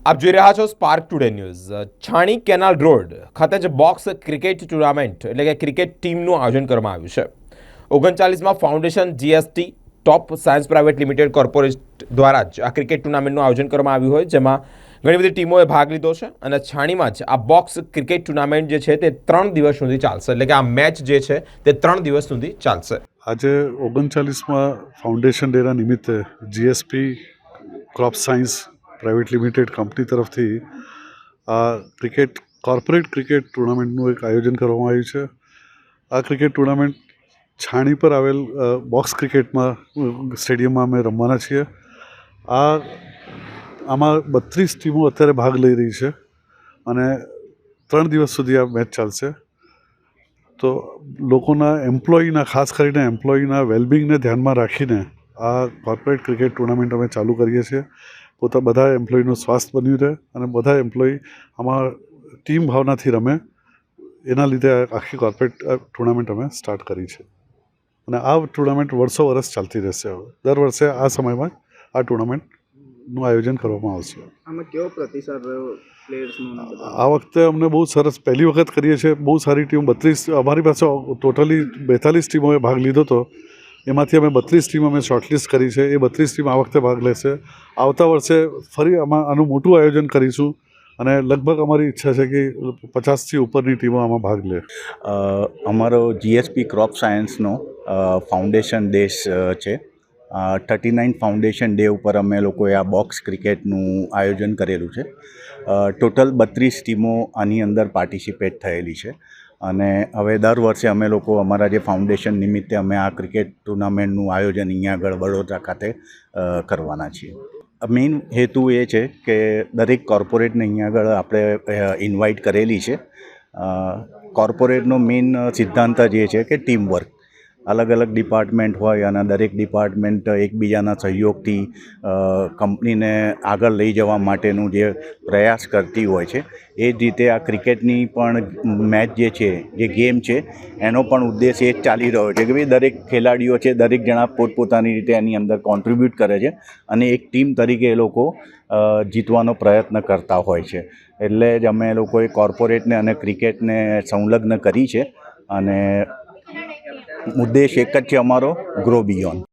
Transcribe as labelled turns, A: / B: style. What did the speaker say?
A: આપ જોઈ રહ્યા છો સ્પાર્ક ટુડે ન્યૂઝ। છાણી કેનાલ રોડ ખાતે જે બોક્સ ક્રિકેટ ટુર્નામેન્ટ એટલે કે ક્રિકેટ ટીમનું આયોજન કરવામાં આવ્યું છે। 39માં ફાઉન્ડેશન જીએસટી ટોપ સાયન્સ પ્રાઇવેટ લિમિટેડ કોર્પોરેટ દ્વારા જ આ ક્રિકેટ ટુર્નામેન્ટનું આયોજન કરવામાં આવ્યું હોય, જેમાં ઘણી બધી ટીમોએ ભાગ લીધો છે અને છાણીમાં જ આ બોક્સ ક્રિકેટ ટુર્નામેન્ટ જે છે તે 3 દિવસ સુધી ચાલશે। એટલે કે આ મેચ જે છે તે 3 દિવસ સુધી ચાલશે।
B: આજે 39માં ફાઉન્ડેશન ડેના નિમિત્તે GSP crop science private limited company તરફથી આ કોર્પોરેટ ક્રિકેટ ટુર્નામેન્ટનું એક આયોજન કરવામાં આવ્યું છે। આ ક્રિકેટ ટુર્નામેન્ટ છાણી પર આવેલ બોક્સ ક્રિકેટમાં સ્ટેડિયમમાં અમે રમવાના છીએ। આમાં 32 ટીમો અત્યારે ભાગ લઈ રહી છે અને 3 દિવસ સુધી આ મેચ ચાલશે। તો લોકોના એમ્પ્લોયીના, ખાસ કરીને એમ્પ્લોયીના વેલબિંગને ધ્યાનમાં રાખીને આ કોર્પોરેટ ક્રિકેટ ટુર્નામેન્ટ અમે ચાલુ કરીએ છીએ। બધા એમ્પ્લોયીનું સ્વાસ્થ્ય બન્યું રહે અને બધા એમ્પ્લોયી આમાં ટીમ ભાવનાથી રમે, એના લીધે આખી કોર્પોરેટ ટુર્નામેન્ટ અમે સ્ટાર્ટ કરી છે અને આ ટુર્નામેન્ટ વર્ષો વર્ષ ચાલતી રહેશે। હવે દર વર્ષે આ સમયમાં આ ટુર્નામેન્ટનું આયોજન કરવામાં આવશે।
C: આમાં કેવો પ્રતિસાદ રહ્યો પ્લેયર્સનો?
B: આ વખતે અમને બહુ સરસ, પહેલી વખત કરીએ છીએ। બહુ સારી ટીમ, 32, અમારી પાસે ટોટલી 42 ટીમોએ ભાગ લીધો હતો, એમાંથી અમે 32 ટીમ અમે શોર્ટલિસ્ટ કરી છે। એ 32 ટીમ આ વખતે ભાગ લેશે। આવતા વર્ષે ફરી આનું મોટું આયોજન કરીશું અને લગભગ અમારી ઈચ્છા છે કે 50થી ઉપરની ટીમો આમાં ભાગ લે।
D: અમારો જીએસપી ક્રોપ સાયન્સનો ફાઉન્ડેશન ડે છે। 39 ફાઉન્ડેશન ડે ઉપર અમે લોકોએ આ બોક્સ ક્રિકેટનું આયોજન કરેલું છે। ટોટલ 32 ટીમો આની અંદર પાર્ટિસિપેટ થયેલી છે અને હવે દર વર્ષે અમે લોકો અમારા જે ફાઉન્ડેશન નિમિત્તે અમે આ ક્રિકેટ ટુર્નામેન્ટનું આયોજન અહીંયા આગળ વડોદરા ખાતે કરવાના છીએ। મેઇન હેતુ એ છે કે દરેક કોર્પોરેટને અહીંયા આગળ આપણે ઇન્વાઇટ કરેલી છે। કોર્પોરેટનો મેઇન સિદ્ધાંત જ એ છે કે ટીમ વર્ક, અલગ અલગ ડિપાર્ટમેન્ટ હોય અને દરેક ડિપાર્ટમેન્ટ એકબીજાના સહયોગથી કંપનીને આગળ લઈ જવા માટેનું જે પ્રયાસ કરતી હોય છે, એ જ રીતે આ ક્રિકેટની પણ મેચ જે છે, જે ગેમ છે, એનો પણ ઉદ્દેશ એ જ ચાલી રહ્યો છે કે ભાઈ દરેક ખેલાડીઓ છે, દરેક જણા પોતપોતાની રીતે એની અંદર કોન્ટ્રીબ્યુટ કરે છે અને એક ટીમ તરીકે એ લોકો જીતવાનો પ્રયત્ન કરતા હોય છે। એટલે જ અમે લોકોએ કોર્પોરેટને અને ક્રિકેટને સંલગ્ન કરી છે અને ઉદ્દેશ એક જ છે અમારો, ગ્રો બિયોન્ડ।